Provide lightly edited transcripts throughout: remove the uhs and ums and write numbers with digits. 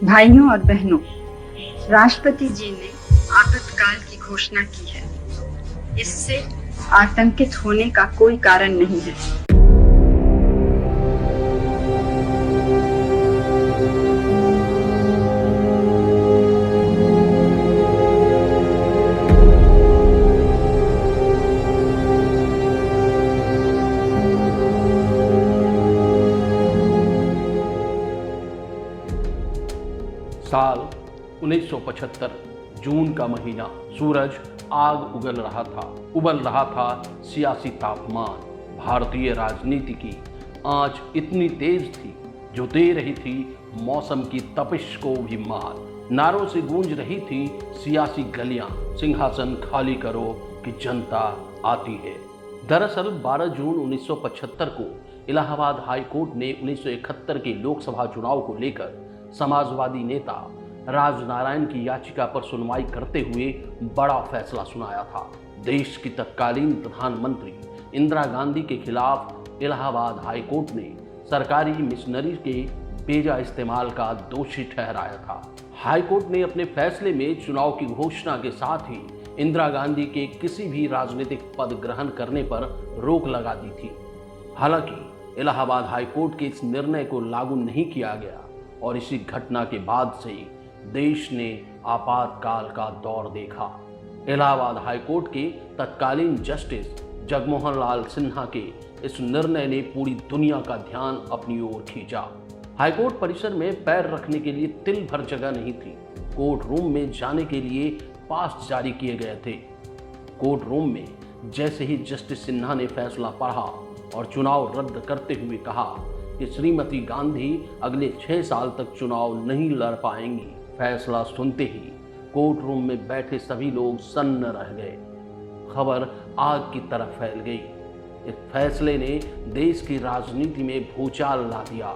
भाइयों और बहनों, राष्ट्रपति जी ने आपातकाल की घोषणा की है। इससे आतंकित होने का कोई कारण नहीं है। साल 1975 जून का महीना। सूरज आग उबल रहा था सियासी तापमान। भारतीय राजनीति की आंच इतनी तेज थी जो दे रही थी मौसम की तपिश को भी मात। नारों से गूंज रही थी सियासी गलियां, सिंहासन खाली करो कि जनता आती है। दरअसल 12 जून 1975 को इलाहाबाद हाई कोर्ट ने 1971 के लोकसभा चुनाव को लेकर समाजवादी नेता राजनारायण की याचिका पर सुनवाई करते हुए बड़ा फैसला सुनाया था। देश की तत्कालीन प्रधानमंत्री इंदिरा गांधी के खिलाफ इलाहाबाद हाई कोर्ट ने सरकारी मिशनरी के बेजा इस्तेमाल का दोषी ठहराया था। हाई कोर्ट ने अपने फैसले में चुनाव की घोषणा के साथ ही इंदिरा गांधी के किसी भी राजनीतिक पद ग्रहण करने पर रोक लगा दी थी। हालांकि इलाहाबाद हाई कोर्ट के इस निर्णय को लागू नहीं किया गया और इसी घटना के बाद से देश ने आपातकाल का दौर देखा। इलाहाबाद हाई कोर्ट के तत्कालीन जस्टिस जगमोहन लाल सिन्हा के इस निर्णय ने पूरी दुनिया का ध्यान अपनी ओर खींचा। हाईकोर्ट परिसर में पैर रखने के लिए तिल भर जगह नहीं थी। कोर्ट रूम में जाने के लिए पास जारी किए गए थे। कोर्ट रूम में जैसे ही जस्टिस सिन्हा ने फैसला पढ़ा और चुनाव रद्द करते हुए कहा कि श्रीमती गांधी अगले 6 साल तक चुनाव नहीं लड़ पाएंगी, फैसला सुनते ही कोर्ट रूम में बैठे सभी लोग सन्न रह गए। खबर आग की तरह फैल गई। इस फैसले ने देश की राजनीति में भूचाल ला दिया।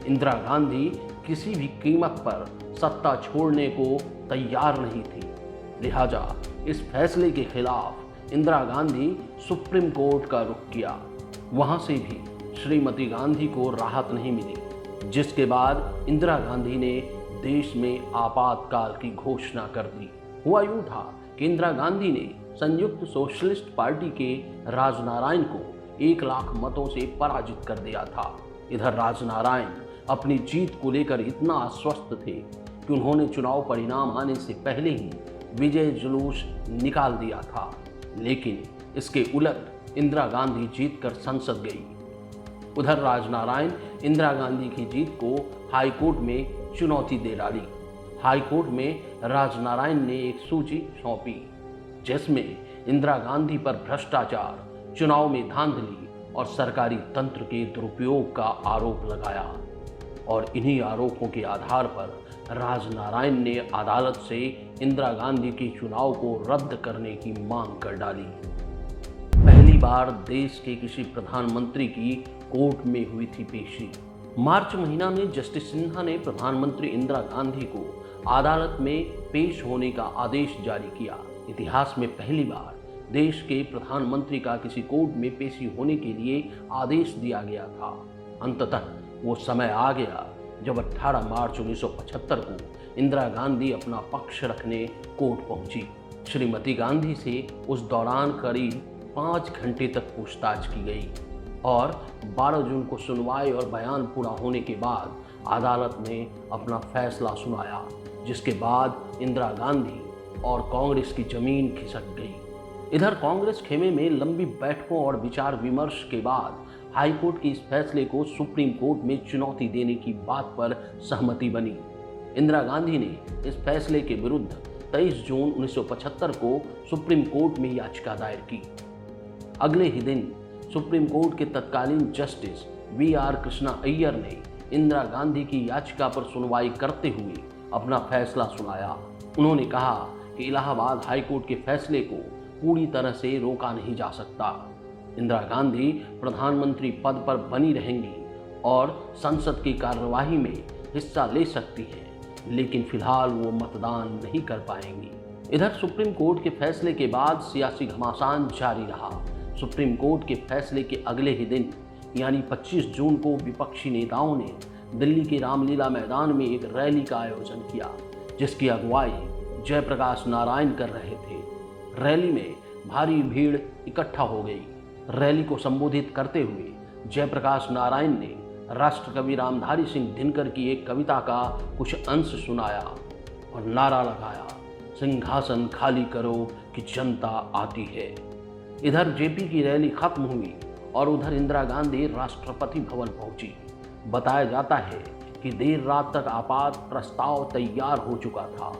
इंदिरा गांधी किसी भी कीमत पर सत्ता छोड़ने को तैयार नहीं थी। लिहाजा इस फैसले के खिलाफ इंदिरा गांधी सुप्रीम कोर्ट का रुख किया। वहां से भी श्रीमती गांधी को राहत नहीं मिली, जिसके बाद इंदिरा गांधी ने देश में आपातकाल की घोषणा कर दी। हुआ यूं था कि इंदिरा गांधी ने संयुक्त सोशलिस्ट पार्टी के राजनारायण को 1 लाख मतों से पराजित कर दिया था। इधर राजनारायण अपनी जीत को लेकर इतना आश्वस्त थे कि उन्होंने चुनाव परिणाम आने से पहले ही विजय जुलूस निकाल दिया था। लेकिन इसके उलट इंदिरा गांधी जीतकर संसद गई। उधर राजनारायण इंदिरा गांधी की जीत को हाई कोर्ट में चुनौती दे डाली। हाई कोर्ट में राजनारायण ने एक सूची सौंपी जिसमें इंदिरा गांधी पर भ्रष्टाचार, चुनाव में धांधली और सरकारी तंत्र के दुरुपयोग का आरोप लगाया और इन्हीं आरोपों के आधार पर राजनारायण ने अदालत से इंदिरा गांधी के चुनाव को रद्द करने की मांग कर डाली। पहली बार देश के किसी प्रधानमंत्री की कोर्ट में हुई थी पेशी। मार्च महीना में जस्टिस सिन्हा ने प्रधानमंत्री इंदिरा गांधी को अदालत में पेश होने का आदेश जारी किया। इतिहास में पहली बार देश के प्रधानमंत्री का किसी कोर्ट में पेशी होने के लिए आदेश दिया गया था। अंततः वो समय आ गया जब 18 मार्च 1975 को इंदिरा गांधी अपना पक्ष रखने कोर्ट पहुंची। श्रीमती गांधी से उस दौरान करीब 5 घंटे तक पूछताछ की गई और 12 जून को सुनवाई और बयान पूरा होने के बाद अदालत ने अपना फैसला सुनाया, जिसके बाद इंदिरा गांधी और कांग्रेस की जमीन खिसक गई। इधर कांग्रेस खेमे में लंबी बैठकों और विचार विमर्श के बाद हाई कोर्ट के इस फैसले को सुप्रीम कोर्ट में चुनौती देने की बात पर सहमति बनी। इंदिरा गांधी ने इस फैसले के विरुद्ध 23 जून 1975 को सुप्रीम कोर्ट में याचिका दायर की। अगले ही दिन सुप्रीम कोर्ट के तत्कालीन जस्टिस वी.आर. कृष्णा अय्यर ने इंदिरा गांधी की याचिका पर सुनवाई करते हुए अपना फैसला सुनाया। उन्होंने कहा कि इलाहाबाद हाई कोर्ट के फैसले को पूरी तरह से रोका नहीं जा सकता। इंदिरा गांधी प्रधानमंत्री पद पर बनी रहेंगी और संसद की कार्यवाही में हिस्सा ले सकती हैं, लेकिन फिलहाल वो मतदान नहीं कर पाएंगी। इधर सुप्रीम कोर्ट के फैसले के बाद सियासी घमासान जारी रहा। सुप्रीम कोर्ट के फैसले के अगले ही दिन यानी 25 जून को विपक्षी नेताओं ने दिल्ली के रामलीला मैदान में एक रैली का आयोजन किया, जिसकी अगुवाई जयप्रकाश नारायण कर रहे थे। रैली में भारी भीड़ इकट्ठा हो गई। रैली को संबोधित करते हुए जयप्रकाश नारायण ने राष्ट्रकवि रामधारी सिंह दिनकर की एक कविता का कुछ अंश सुनाया और नारा लगाया, सिंहासन खाली करो कि जनता आती है। इधर जेपी की रैली खत्म हुई और उधर इंदिरा गांधी राष्ट्रपति भवन पहुंची। बताया जाता है कि देर रात तक आपात प्रस्ताव तैयार हो चुका था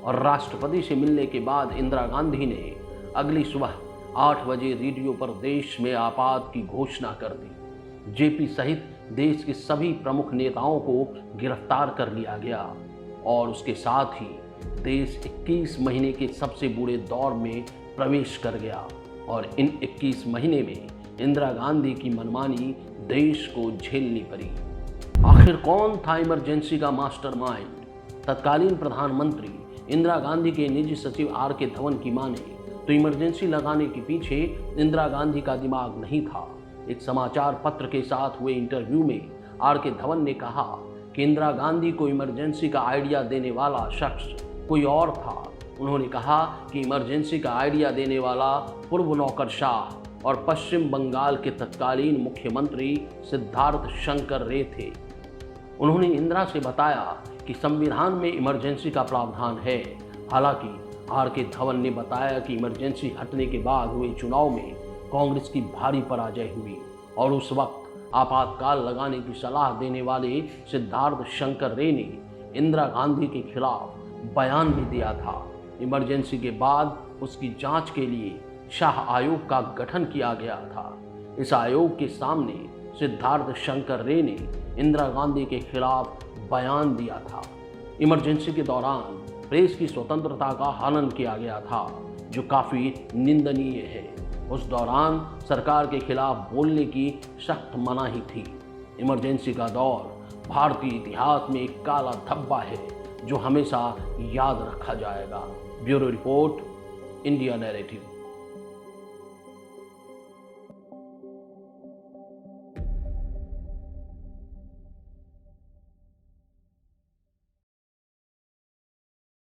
और राष्ट्रपति से मिलने के बाद इंदिरा गांधी ने अगली सुबह 8 बजे रेडियो पर देश में आपात की घोषणा कर दी। जेपी सहित देश के सभी प्रमुख नेताओं को गिरफ्तार कर लिया गया और उसके साथ ही देश 21 महीने के सबसे बुरे दौर में प्रवेश कर गया और इन 21 महीने में इंदिरा गांधी की मनमानी देश को झेलनी पड़ी। आखिर कौन था इमरजेंसी का मास्टरमाइंड? तत्कालीन प्रधानमंत्री इंदिरा गांधी के निजी सचिव आर.के. धवन की माने तो इमरजेंसी लगाने के पीछे इंदिरा गांधी का दिमाग नहीं था। एक समाचार पत्र के साथ हुए इंटरव्यू में आर.के. धवन ने कहा कि इंदिरा गांधी को इमरजेंसी का आइडिया देने वाला शख्स कोई और था। उन्होंने कहा कि इमरजेंसी का आइडिया देने वाला पूर्व नौकरशाह और पश्चिम बंगाल के तत्कालीन मुख्यमंत्री सिद्धार्थ शंकर रे थे। उन्होंने इंदिरा से बताया कि संविधान में इमरजेंसी का प्रावधान है। हालांकि आर.के. धवन ने बताया कि इमरजेंसी हटने के बाद हुए चुनाव में कांग्रेस की भारी पराजय हुई और उस वक्त आपातकाल लगाने की सलाह देने वाले सिद्धार्थ शंकर रे ने इंदिरा गांधी के खिलाफ बयान भी दिया था। इमरजेंसी के बाद उसकी जांच के लिए शाह आयोग का गठन किया गया था। इस आयोग के सामने सिद्धार्थ शंकर रे ने इंदिरा गांधी के खिलाफ बयान दिया था। इमरजेंसी के दौरान प्रेस की स्वतंत्रता का हनन किया गया था, जो काफ़ी निंदनीय है। उस दौरान सरकार के खिलाफ बोलने की सख्त मनाही थी। इमरजेंसी का दौर भारतीय इतिहास में एक काला धब्बा है जो हमेशा याद रखा जाएगा। Bureau report, India narrative.